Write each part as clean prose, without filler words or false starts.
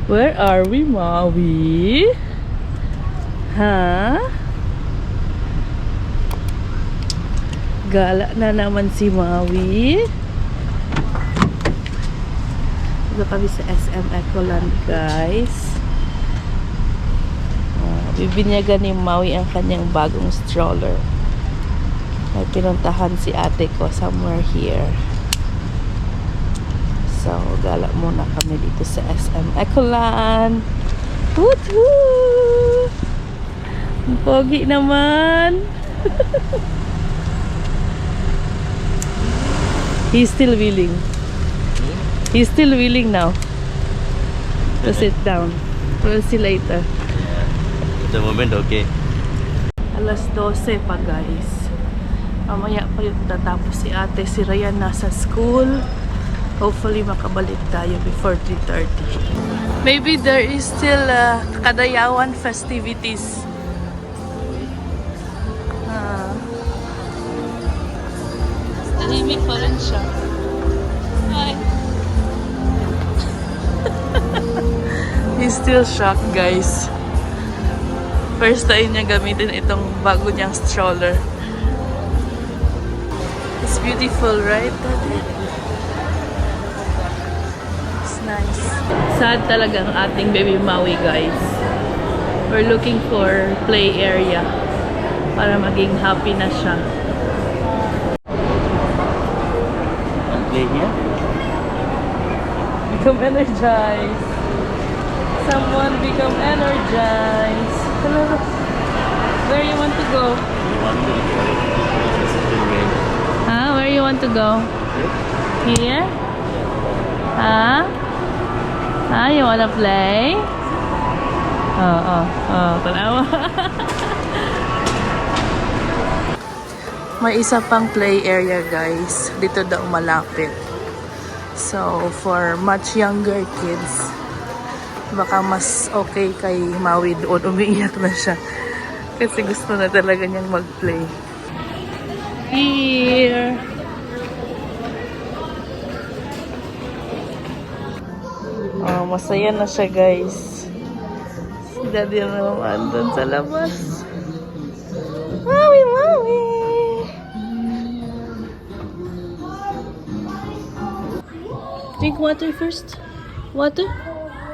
Where are we, Maui? Ha? Gala na naman si Maui. Dito kami sa SM Ecoland, guys. Bibinyagan ni Maui ang kanyang bagong stroller. May pinuntahan si ate ko somewhere here. So, gala muna kami dito sa SM Ecoland. Woohoo! Ang pogi naman. He's still willing. He's still willing now to sit down. We'll see later. At the moment, okay. Alas 12 pa, guys. Mamaya pa yung tatapos si ate. Si Ryan nasa school. Hopefully makabalik tayo before 3:30. Maybe there is still Kadayawan festivities. Tahimik pa rin siya. Hi. He's still shocked, guys. First time niya gamitin itong bago niyang stroller. It's beautiful, right, Daddy? It's nice. Sad talaga ang ating baby Maui, guys. We're looking for play area para maging happy na siya. Play here? Become energized. Someone become energized. Hello. Where you want to go? Huh? Where you want to go? Here? Huh? Huh? You wanna play? Oh. Tanawa. May isa pang play area, guys. Dito daw malapit. So, for much younger kids, baka mas okay kay Maui doon. Umiiyak na siya. Kasi gusto na talaga niyang mag-play. Here. Oh, masaya na siya, guys. Si Daddy naman doon sa labas. Maui! Drink water first. Water?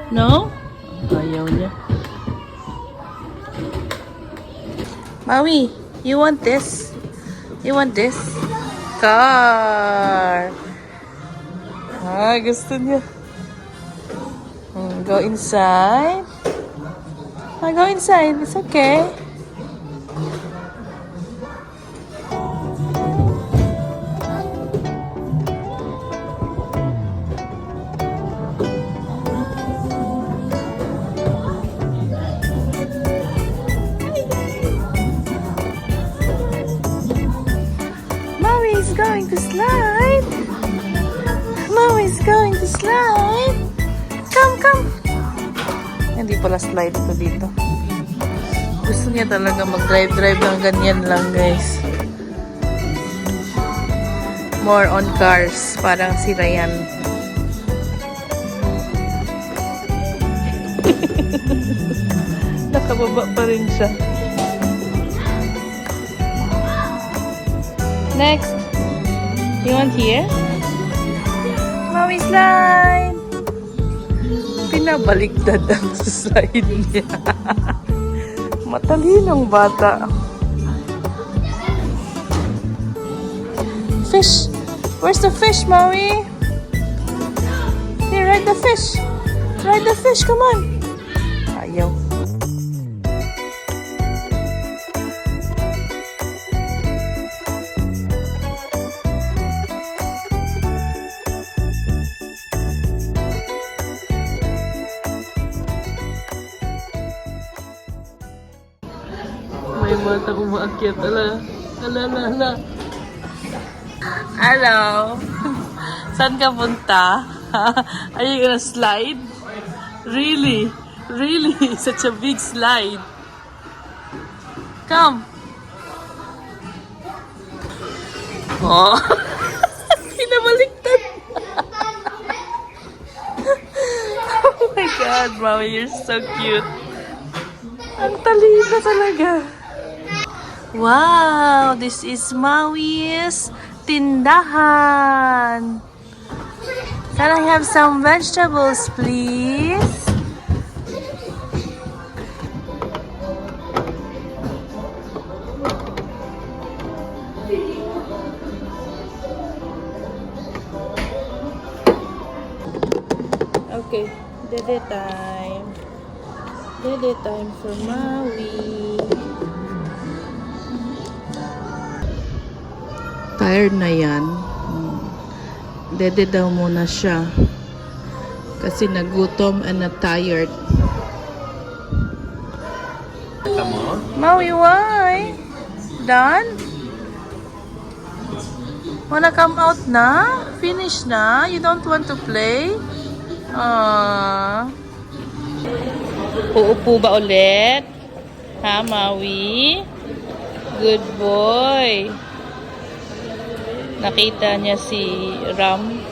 No? Ayaw niya. Maui, you want this? You want this? Car! Gusto niya. Go inside. Go inside. It's okay. Going to slide. Maui's going to slide. Come. Hindi pala slide ito dito. Gusto niya talaga mag-drive ng ganyan lang, guys. More on cars. Parang si Ryan. Nakababa pa rin siya. Next. You want here? Maui slide! Pinabaliktad ang slide niya. Matalinong bata. Fish! Where's the fish, Maui? Here, ride the fish! Ride the fish, come on! Ayaw. May bata umaakyat. Ala. Hello. Saan ka punta? Are you gonna slide? Really? Such a big slide. Come. Oh. Pinabaliktad. Oh my my God, Maui, you're so cute. Ang talino talaga. Wow, this is Maui's tindahan. Can I have some vegetables, please? Okay, dede time. Dede time for Maui. Tired na yan. Dede daw muna siya. Kasi nagutom and na-tired. Come on. Maui, why? Done? Wanna come out na? Finish na? You don't want to play? Uupo ba ulit? Ha, Maui? Good boy. Nakita niya si Ram.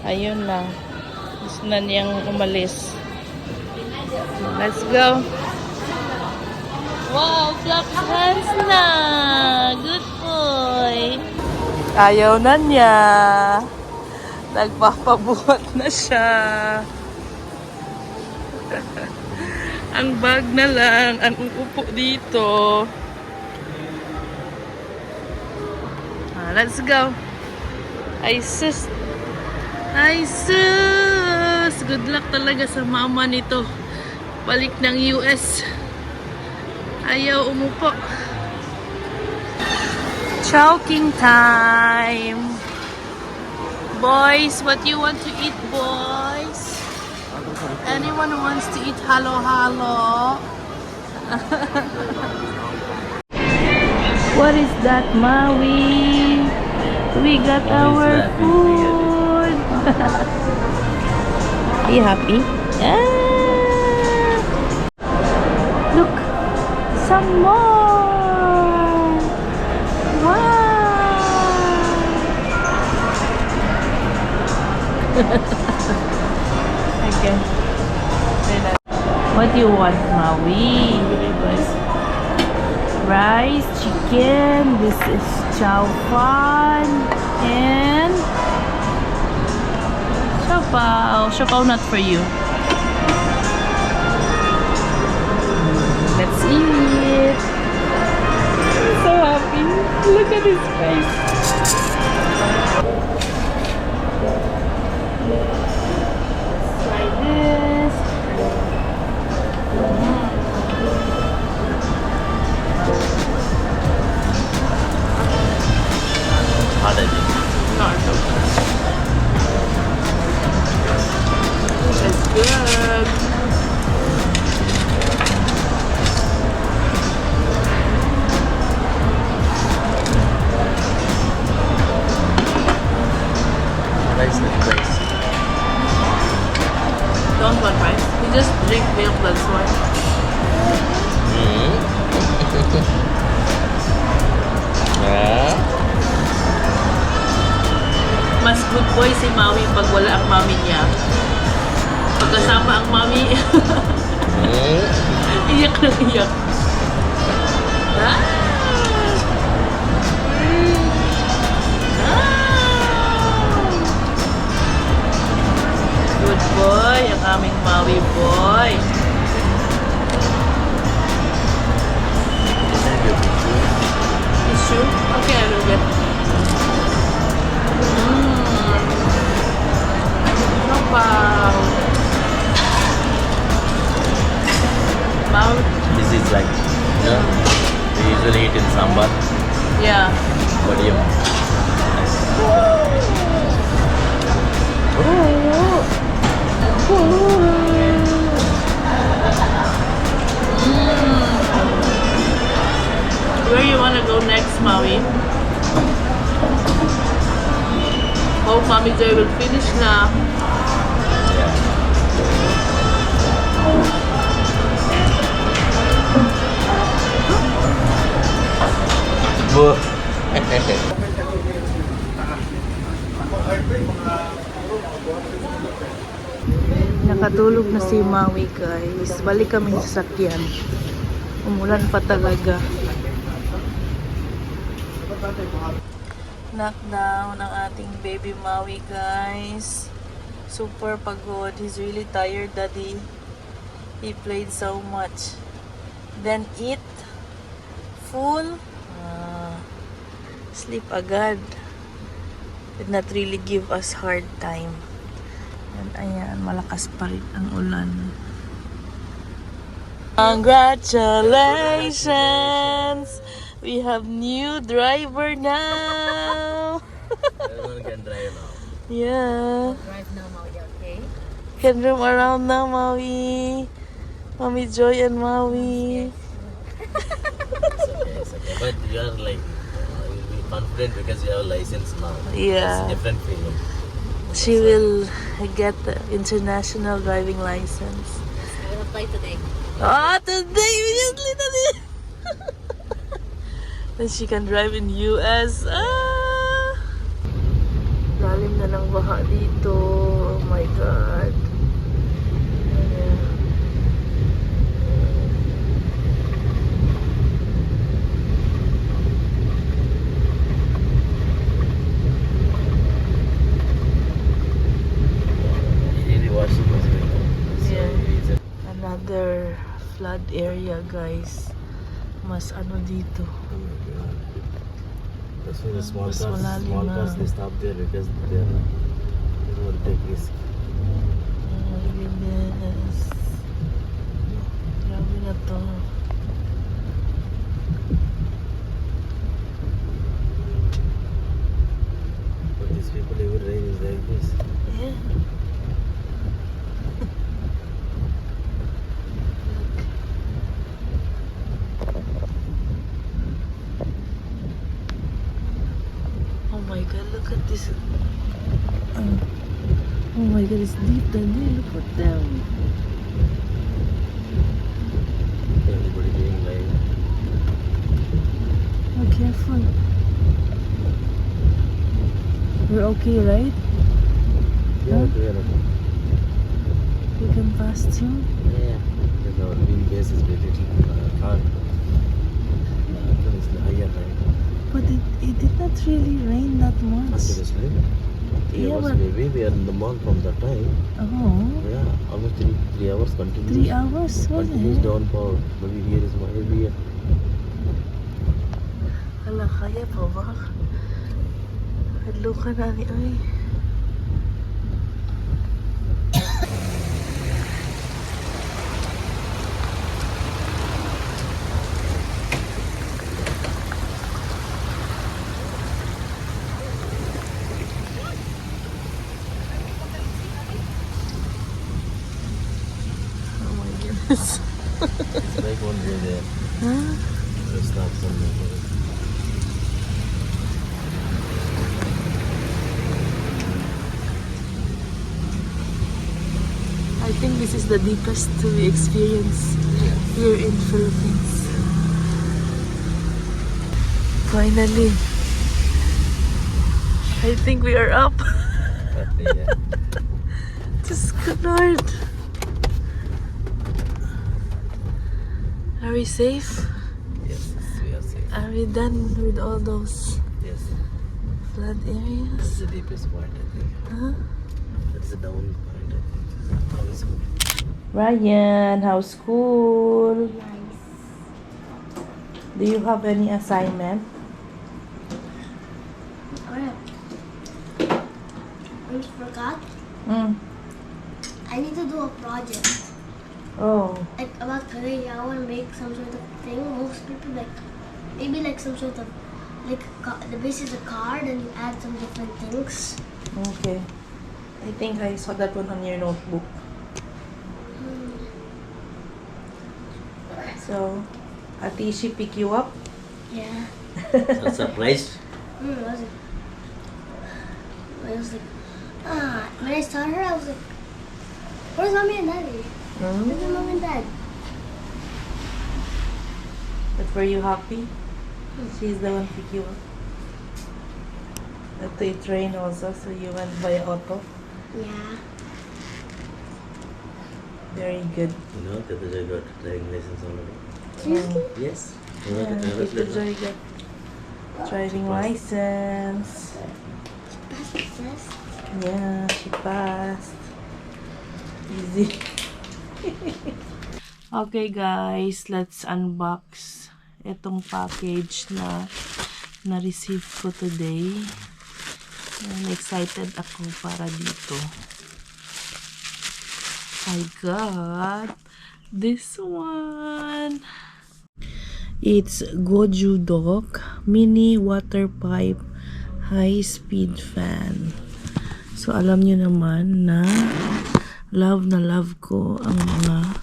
Ayun na. Gusto na niyang umalis. Let's go. Wow, clap hands na. Good boy. Ayaw na niya. Nagpapabuhat na siya. Ang bag na lang ang uupo dito. Let's go. Ay sus. Ay sus. Good luck talaga sa mama nito. Balik ng US. Ayaw umupo. Choking time. Boys, what do you want to eat, boys? Anyone who wants to eat halo-halo? What is that, Maui? We got our food. Are you happy? Ah! Look, some more. Wow. Okay. What do you want, Maui? Rice, chicken, this is chow fan, and siopaw. Siopaw not for you. Let's eat. I'm so happy. Look at his face. Let's try this. Hard, I think. No, it's okay. It's good. Rice with rice. Don't want rice. You just drink milk, that's why. Yeah. Mas good boy si Maui pag wala ang mami niya. Pagkasama ang mami, iyak na iyak. Ah! Good boy, ang aming Maui boy. Tissue? Okay, I will get. Wow. Maui. This is like, you know, we usually eat in sambar. Yeah. What do you want? Where you wanna go next, Maui? Hope Mommy Joy will finish na. Nakatulog na si Maui, guys. Balik kami sa sakyan. Umulan pa talaga. Knockdown ang ating baby Maui, guys. Super pagod. He's really tired, daddy. He played so much. Then eat. Full. Sleep agad. Did not really give us hard time. And ayan, malakas pa rin ang ulan. Congratulations! We have new driver now! Everyone can drive now. Yeah. Drive now, Maui, okay? Can roam around now, Maui. Mommy Joy and Maui. It's okay. But you are like, you'll be confident because you have a license now. Yeah. It's a different feeling. She will get the international driving license. I will apply today. Ah, today, immediately, daddy. Then she can drive in US. Lalim na ng baha dito. Oh my God. Ayan. Really washing was going on. So Yeah. it's a Another flood area, guys. Mas ano dito. That's why the small Mas cars, malalim small na. cars, they stop there because they don't want to take risk. Oh my goodness. Grabe na to. But these people, every rain is like this. Yeah. Oh my God, look at this. Oh my God, it's deep, Daddy. Look at them. Everybody doing live. Oh, careful. We're okay, right? Yeah, Huh? we are okay. We can pass through. Yeah, because our wind base is very little hard. It's higher, right? But it did not really rain that much. Seriously? 3 Yeah, hours but- maybe, we are in the mall from that time. Oh, Yeah, almost 3 hours continuous. 3 hours, was Continuous it? downpour. Maybe here is my area. Hala, kaya pa ba? Hadlo ka na ni ay. Oh my goodness. It's like one day there. Huh? It's not something. I think this is the deepest we experience here in Philippines. Finally. I think we are up. Yeah. Just good Lord. Are we safe? Yes, we are safe. Are we done with all those Yes. flood That's areas? the deepest point, I think. Huh? That's the down point, I think. How is it? Ryan, how's school? Nice. Do you have any assignment? I forgot. I need to do a project. Oh. Like about today, I want to make some sort of thing. Most people like maybe like some sort of like the base is a card and you add some different things. Okay. I think I saw that one on your notebook. So, Atishi pick you up? Yeah. So surprised? Was it? I was like, when I saw her, I was like, where's mommy and daddy? Where's mom and dad? But were you happy? She's the one pick you up. That it rained also, so you went by auto. Yeah. Very good. You know, Tata Joy got driving license already. Seriously? Yes. Yeah, Tita Joy got driving license. That's the test. Yeah, she passed. Easy. Okay guys, let's unbox itong package na na-receive ko today. And excited ako para dito. I got this one. It's Goju Dock Mini Water Pipe High Speed Fan. So alam nyo naman na love ko ang mga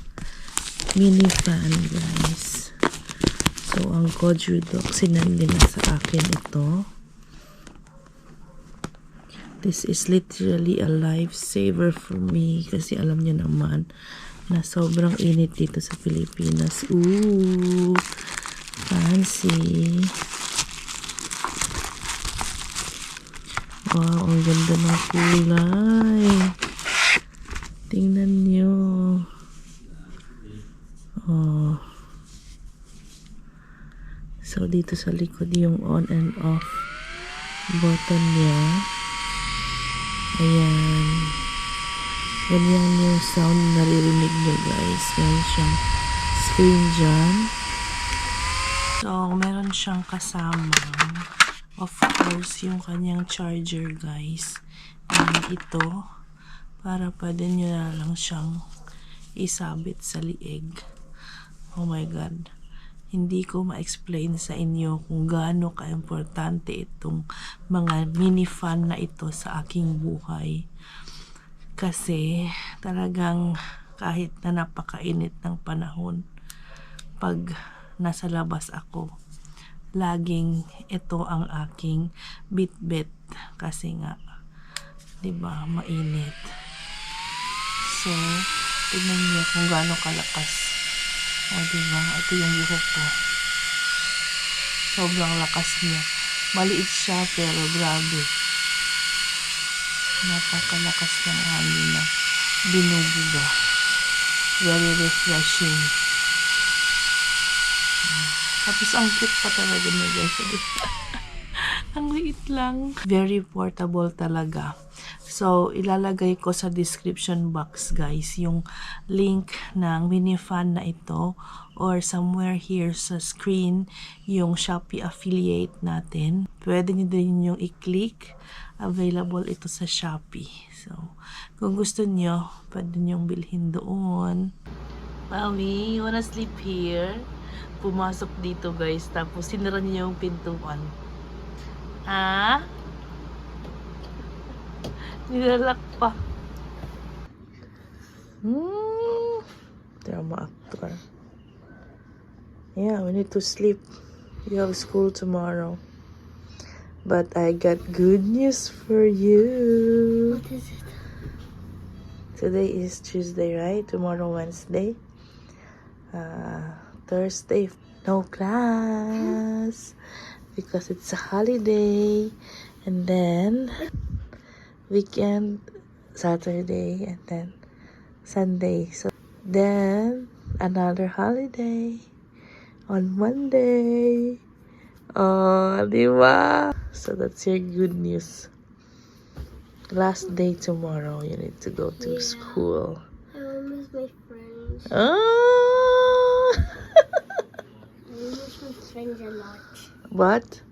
mini fan guys. So ang Goju Dock sinandi na sa akin ito. This is literally a lifesaver for me kasi alam nyo naman na sobrang init dito sa Pilipinas. Ooh, fancy. Wow, ang ganda ng kulay. Tingnan nyo. Oh. So, dito sa likod yung on and off button niya. Ayan. Ganyan yung sound na naririnig nyo guys. Meron siyang screen dyan. So, meron siyang kasama. Of course, yung kanyang charger guys. And ito, para pwede nyo na lang siyang isabit sa liig. Oh my God. Hindi ko ma-explain sa inyo kung gaano ka-importante itong mga mini fan na ito sa aking buhay. Kasi talagang kahit na napakainit ng panahon, pag nasa labas ako, laging ito ang aking bit-bit kasi nga, 'di ba, mainit. So, tignan niyo kung gaano kalakas. O, diba? Ito yung buhok ko. Sobrang lakas niya. Maliit siya, pero grabe. Napakalakas ng hangin na binubuga. Very refreshing. Tapos, ang cute pa talaga niya, guys. Ang liit lang. Very portable talaga. So, ilalagay ko sa description box, guys, yung link ng mini fan na ito or somewhere here sa screen, yung Shopee affiliate natin. Pwede nyo din yung i-click. Available ito sa Shopee. So, kung gusto nyo, pwede nyo bilhin doon. Mami, you wanna sleep here? Pumasok dito, guys. Tapos, sinara niyo yung pintuan. Ah? Nilalak pa. Drama actor. Yeah, we need to sleep. You have school tomorrow. But I got good news for you. What is it? Today is Tuesday, right? Tomorrow Wednesday. Thursday, no class. Because it's a holiday. And then weekend, Saturday, and then Sunday. So then another holiday on Monday. Oh, diba? So that's your good news. Last day tomorrow, you need to go to school. I will miss my friends. Oh! I will miss my friends a lot. But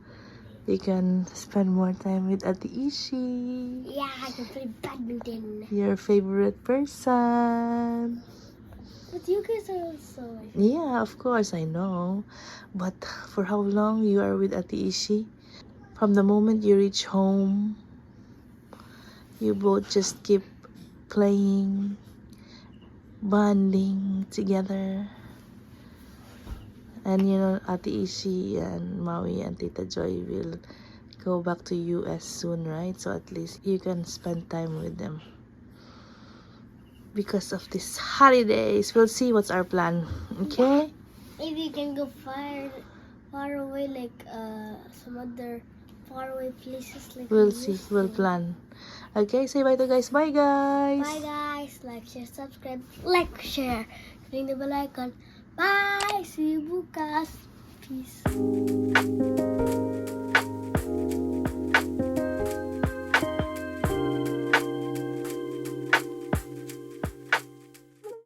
you can spend more time with Ate Ishi, Yeah, I can play badminton. your favorite person. But you guys are also. Yeah, of course, I know. But for how long you are with Ate Ishi? From the moment you reach home, you both just keep playing, bonding together. And you know, Ate Ishi and Maui and Tita Joy will go back to US soon, right? So at least you can spend time with them. Because of these holidays, we'll see what's our plan, okay? Maybe you can go far away, like some other far away places. Like We'll see, we'll plan. Okay, say bye to guys. Bye guys! Bye guys. like, share, subscribe, like, share. Ring the bell icon. Bye! See you bukas. Peace.